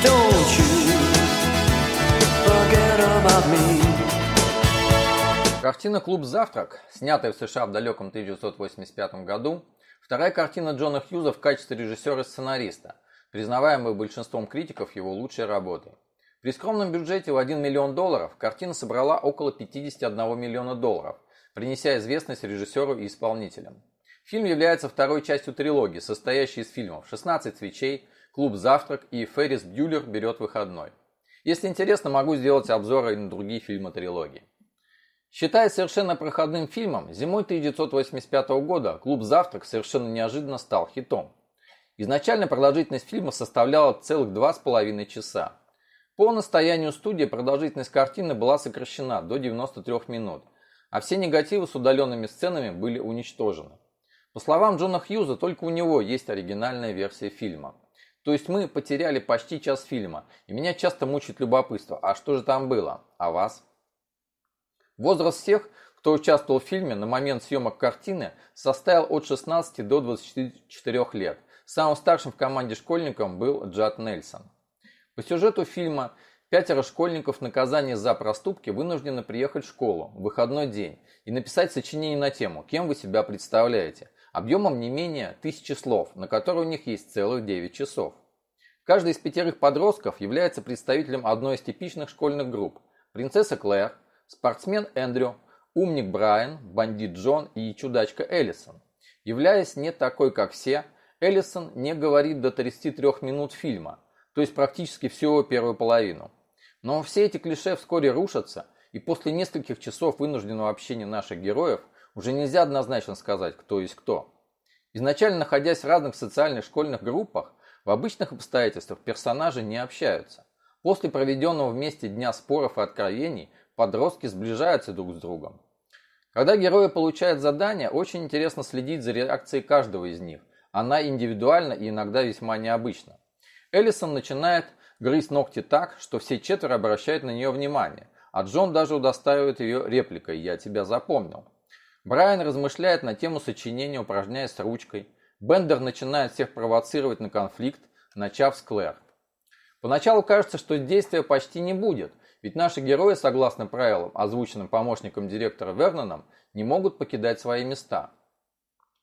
Don't you forget about me. Картина «Клуб Завтрак», снятая в США в далеком 1985 году, вторая картина Джона Хьюза в качестве режиссера и сценариста, признаваемая большинством критиков его лучшей работой. При скромном бюджете в $1 миллион картина собрала около $51 миллиона, принеся известность режиссеру и исполнителям. Фильм является второй частью трилогии, состоящей из фильмов «16 свечей», «Клуб Завтрак» и «Феррис Бьюлер берет выходной». Если интересно, могу сделать обзоры и на другие фильмы трилогии. Считаясь совершенно проходным фильмом, зимой 1985 года «Клуб Завтрак» совершенно неожиданно стал хитом. Изначально продолжительность фильма составляла целых 2,5 часа. По настоянию студии продолжительность картины была сокращена до 93 минут, а все негативы с удаленными сценами были уничтожены. По словам Джона Хьюза, только у него есть оригинальная версия фильма. То есть мы потеряли почти час фильма, и меня часто мучает любопытство, а что же там было, а вас? Возраст всех, кто участвовал в фильме на момент съемок картины, составил от 16 до 24 лет. Самым старшим в команде школьником был Джад Нельсон. По сюжету фильма 5 школьников в наказание за проступки вынуждены приехать в школу в выходной день и написать сочинение на тему «Кем вы себя представляете?», объемом не менее 1000 слов, на которые у них есть целых 9 часов. Каждый из 5 подростков является представителем одной из типичных школьных групп: принцесса Клэр, спортсмен Эндрю, умник Брайан, бандит Джон и чудачка Эллисон. Являясь не такой, как все, Эллисон не говорит до 33 минут фильма, то есть практически всю первую половину. Но все эти клише вскоре рушатся, и после нескольких часов вынужденного общения наших героев уже нельзя однозначно сказать, кто есть кто. Изначально находясь в разных социальных школьных группах, в обычных обстоятельствах персонажи не общаются. После проведенного вместе дня споров и откровений подростки сближаются друг с другом. Когда герои получают задание, очень интересно следить за реакцией каждого из них. Она индивидуальна и иногда весьма необычна. Эллисон начинает грызть ногти так, что все 4 обращают на нее внимание, а Джон даже удостаивает ее репликой «Я тебя запомнил». Брайан размышляет на тему сочинения, упражняясь с ручкой. Бендер начинает всех провоцировать на конфликт, начав с Клэр. Поначалу кажется, что действия почти не будет, ведь наши герои, согласно правилам, озвученным помощником директора Верноном, не могут покидать свои места.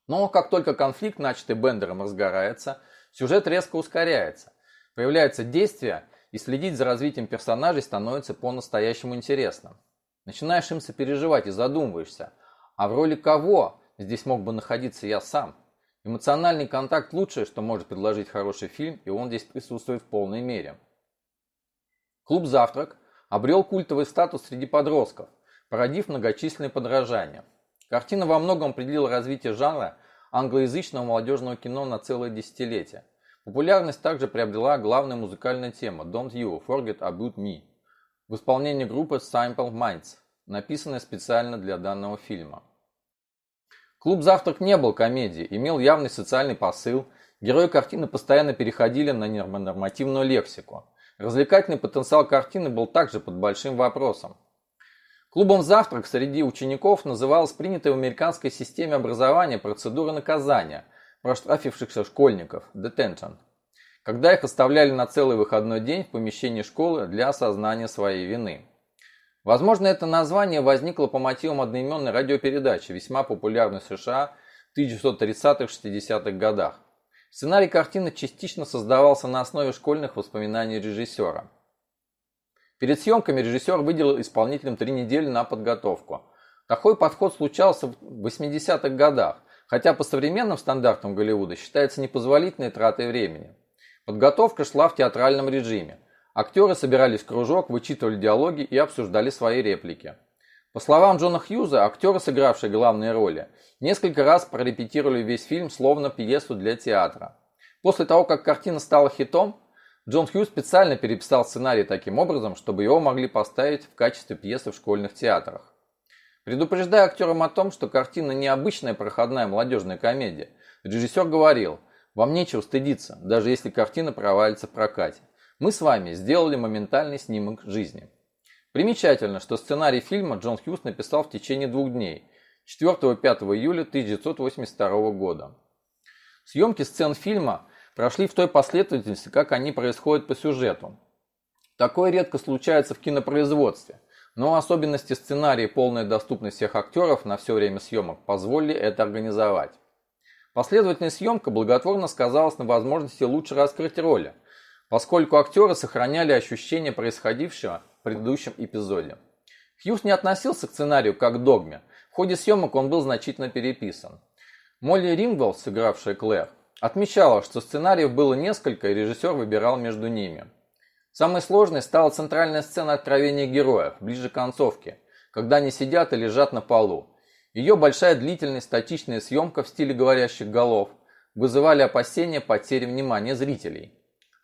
Но как только конфликт, начатый Бендером, разгорается, сюжет резко ускоряется. Появляются действия, и следить за развитием персонажей становится по-настоящему интересно. Начинаешь им сопереживать и задумываешься, а в роли кого здесь мог бы находиться я сам? Эмоциональный контакт – лучшее, что может предложить хороший фильм, и он здесь присутствует в полной мере. «Клуб Завтрак» обрел культовый статус среди подростков, породив многочисленные подражания. Картина во многом определила развитие жанра англоязычного молодежного кино на целое десятилетие. Популярность также приобрела главная музыкальная тема «Don't You Forget About Me» в исполнении группы Simple Minds, написанная специально для данного фильма. «Клуб Завтрак» не был комедией, имел явный социальный посыл, герои картины постоянно переходили на нормативную лексику. Развлекательный потенциал картины был также под большим вопросом. Клубом «Завтрак» среди учеников называлась принятая в американской системе образования процедура наказания проштрафившихся школьников – detention, когда их оставляли на целый выходной день в помещении школы для осознания своей вины. Возможно, это название возникло по мотивам одноименной радиопередачи, весьма популярной в США в 1930-60-х годах. Сценарий картины частично создавался на основе школьных воспоминаний режиссера. Перед съемками режиссер выделил исполнителям 3 недели на подготовку. Такой подход случался в 80-х годах, хотя по современным стандартам Голливуда считается непозволительной тратой времени. Подготовка шла в театральном режиме. Актеры собирались в кружок, вычитывали диалоги и обсуждали свои реплики. По словам Джона Хьюза, актеры, сыгравшие главные роли, несколько раз прорепетировали весь фильм словно пьесу для театра. После того, как картина стала хитом, Джон Хьюз специально переписал сценарий таким образом, чтобы его могли поставить в качестве пьесы в школьных театрах. Предупреждая актерам о том, что картина не обычная проходная молодежная комедия, режиссер говорил: «Вам нечего стыдиться, даже если картина провалится в прокате. Мы с вами сделали моментальный снимок жизни». Примечательно, что сценарий фильма Джон Хьюз написал в течение 2 дней, 4 и 5 июля 1982 года. Съемки сцен фильма прошли в той последовательности, как они происходят по сюжету. Такое редко случается в кинопроизводстве, но особенности сценария и полная доступность всех актеров на все время съемок позволили это организовать. Последовательная съемка благотворно сказалась на возможности лучше раскрыть роли, поскольку актеры сохраняли ощущение происходившего в предыдущем эпизоде. Хьюз не относился к сценарию как к догме, в ходе съемок он был значительно переписан. Молли Рингвелл, сыгравшая Клэр, отмечала, что сценариев было несколько, и режиссер выбирал между ними. Самой сложной стала центральная сцена откровения героев, ближе к концовке, когда они сидят и лежат на полу. Ее большая длительность, статичная съемка в стиле говорящих голов вызывали опасения потери внимания зрителей.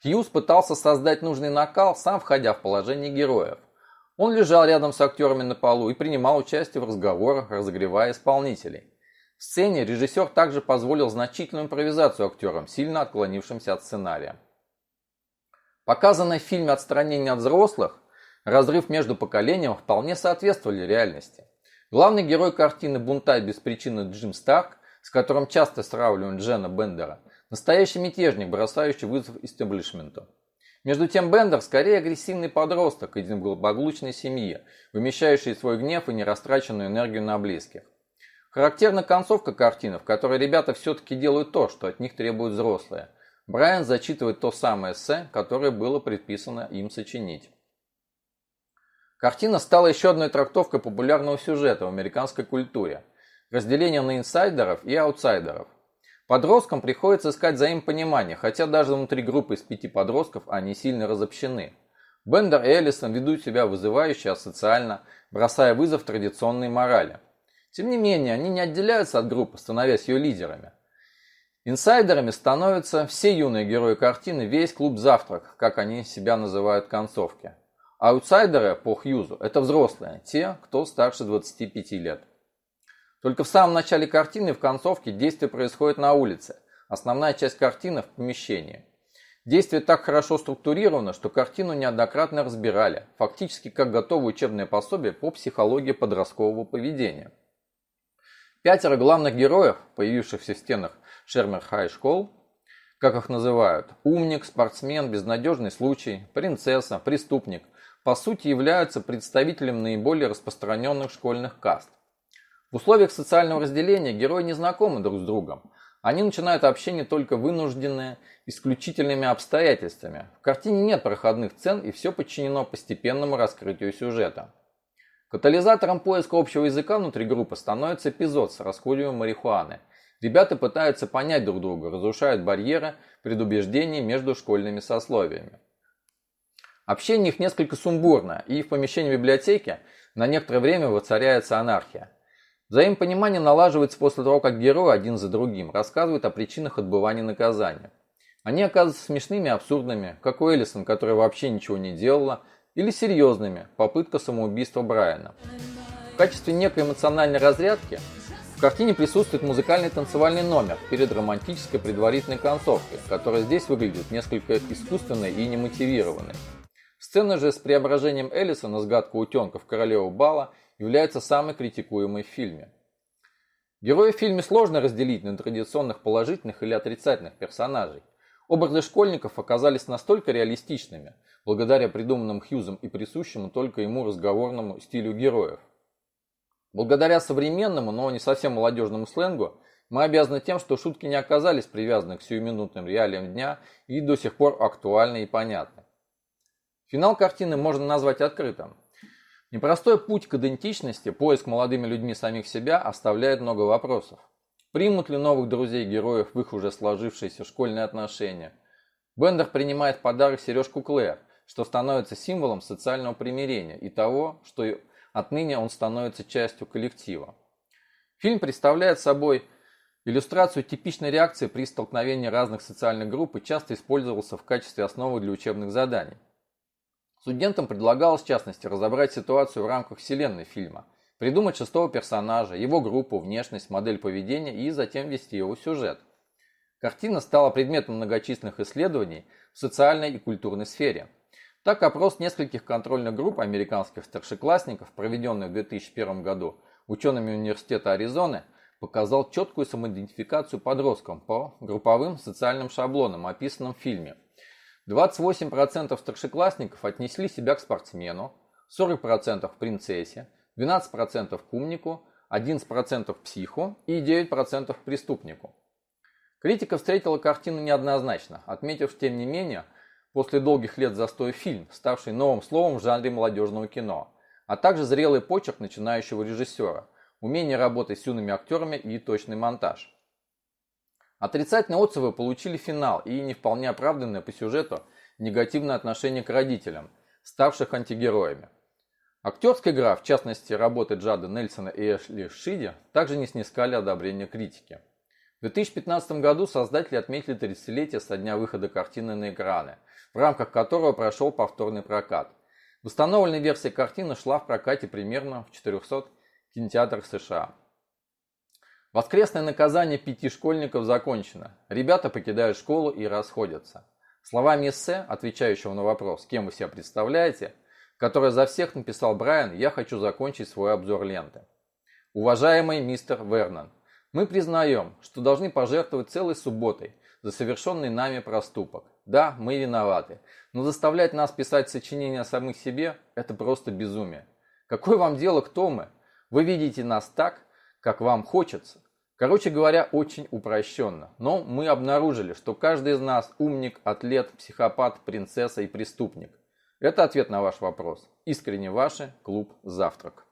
Хьюз пытался создать нужный накал, сам входя в положение героев. Он лежал рядом с актерами на полу и принимал участие в разговорах, разогревая исполнителей. В сцене режиссер также позволил значительную импровизацию актерам, сильно отклонившимся от сценария. Показанное в фильме «Отстранение от взрослых», разрыв между поколениями вполне соответствовали реальности. Главный герой картины «Бунтарь без причины» Джим Старк, с которым часто сравнивают Джена Бендера, настоящий мятежник, бросающий вызов истеблишменту. Между тем Бендер скорее агрессивный подросток из благополучной семьи, вымещающий свой гнев и нерастраченную энергию на близких. Характерна концовка картины, в которой ребята все-таки делают то, что от них требуют взрослые. Брайан зачитывает то самое эссе, которое было предписано им сочинить. Картина стала еще одной трактовкой популярного сюжета в американской культуре – разделение на инсайдеров и аутсайдеров. Подросткам приходится искать взаимопонимание, хотя даже внутри группы из 5 подростков они сильно разобщены. Бендер и Эллисон ведут себя вызывающе асоциально, бросая вызов традиционной морали. Тем не менее, они не отделяются от группы, становясь ее лидерами. Инсайдерами становятся все юные герои картины, весь клуб «Завтрак», как они себя называют в концовке. Аутсайдеры по Хьюзу – это взрослые, те, кто старше 25 лет. Только в самом начале картины и в концовке действие происходит на улице, основная часть картины в помещении. Действие так хорошо структурировано, что картину неоднократно разбирали, фактически как готовое учебное пособие по психологии подросткового поведения. 5 главных героев, появившихся в стенах Шермер Хай Школ, как их называют, умник, спортсмен, безнадежный случай, принцесса, преступник, по сути являются представителем наиболее распространенных школьных каст. В условиях социального разделения герои не знакомы друг с другом. Они начинают общение только вынужденные, исключительными обстоятельствами. В картине нет проходных сцен и все подчинено постепенному раскрытию сюжета. Катализатором поиска общего языка внутри группы становится эпизод с раскуриванием марихуаны. Ребята пытаются понять друг друга, разрушают барьеры предубеждений между школьными сословиями. Общение их несколько сумбурно, и в помещении библиотеки на некоторое время воцаряется анархия. Взаимопонимание налаживается после того, как герои один за другим рассказывают о причинах отбывания наказания. Они оказываются смешными и абсурдными, как у Эллисон, которая вообще ничего не делала, или серьезными, попытка самоубийства Брайана. В качестве некой эмоциональной разрядки в картине присутствует музыкальный танцевальный номер перед романтической предварительной концовкой, которая здесь выглядит несколько искусственной и немотивированной. Сцена же с преображением Эллисона с гадкого утенка в королеву бала является самой критикуемой в фильме. Героев в фильме сложно разделить на традиционных положительных или отрицательных персонажей. Образы школьников оказались настолько реалистичными, благодаря придуманным Хьюзом и присущему только ему разговорному стилю героев. Благодаря современному, но не совсем молодежному сленгу, мы обязаны тем, что шутки не оказались привязаны к сиюминутным реалиям дня и до сих пор актуальны и понятны. Финал картины можно назвать открытым. Непростой путь к идентичности, поиск молодыми людьми самих себя оставляет много вопросов. Примут ли новых друзей героев в их уже сложившиеся школьные отношения? Бендер принимает в подарок сережку Клэр, что становится символом социального примирения и того, что отныне он становится частью коллектива. Фильм представляет собой иллюстрацию типичной реакции при столкновении разных социальных групп и часто использовался в качестве основы для учебных заданий. Студентам предлагалось, в частности, разобрать ситуацию в рамках вселенной фильма, придумать 6-го персонажа, его группу, внешность, модель поведения и затем вести его сюжет. Картина стала предметом многочисленных исследований в социальной и культурной сфере. Так, опрос нескольких контрольных групп американских старшеклассников, проведенный в 2001 году учеными Университета Аризоны, показал четкую самоидентификацию подросткам по групповым социальным шаблонам, описанным в фильме. 28% старшеклассников отнесли себя к спортсмену, 40% к принцессе, 12% к умнику, 11% к психу и 9% к преступнику. Критика встретила картину неоднозначно, отметив, тем не менее, после долгих лет застоя фильм, ставший новым словом в жанре молодежного кино, а также зрелый почерк начинающего режиссера, умение работать с юными актерами и точный монтаж. Отрицательные отзывы получили финал и не вполне оправданное по сюжету негативное отношение к родителям, ставших антигероями. Актерская игра, в частности работы Джада Нельсона и Эшли Шиди, также не снискали одобрения критики. В 2015 году создатели отметили 30-летие со дня выхода картины на экраны, в рамках которого прошел повторный прокат. Восстановленная версия картины шла в прокате примерно в 400 кинотеатрах США. Воскресное наказание 5 школьников закончено. Ребята покидают школу и расходятся. Словами эссе, отвечающего на вопрос, кем вы себя представляете, которое за всех написал Брайан, я хочу закончить свой обзор ленты. Уважаемый мистер Вернон, мы признаем, что должны пожертвовать целой субботой за совершенный нами проступок. Да, мы виноваты, но заставлять нас писать сочинения о самих себе – это просто безумие. Какое вам дело, кто мы? Вы видите нас так, как вам хочется. Короче говоря, очень упрощенно. Но мы обнаружили, что каждый из нас умник, атлет, психопат, принцесса и преступник. Это ответ на ваш вопрос. Искренне ваши, клуб «Завтрак».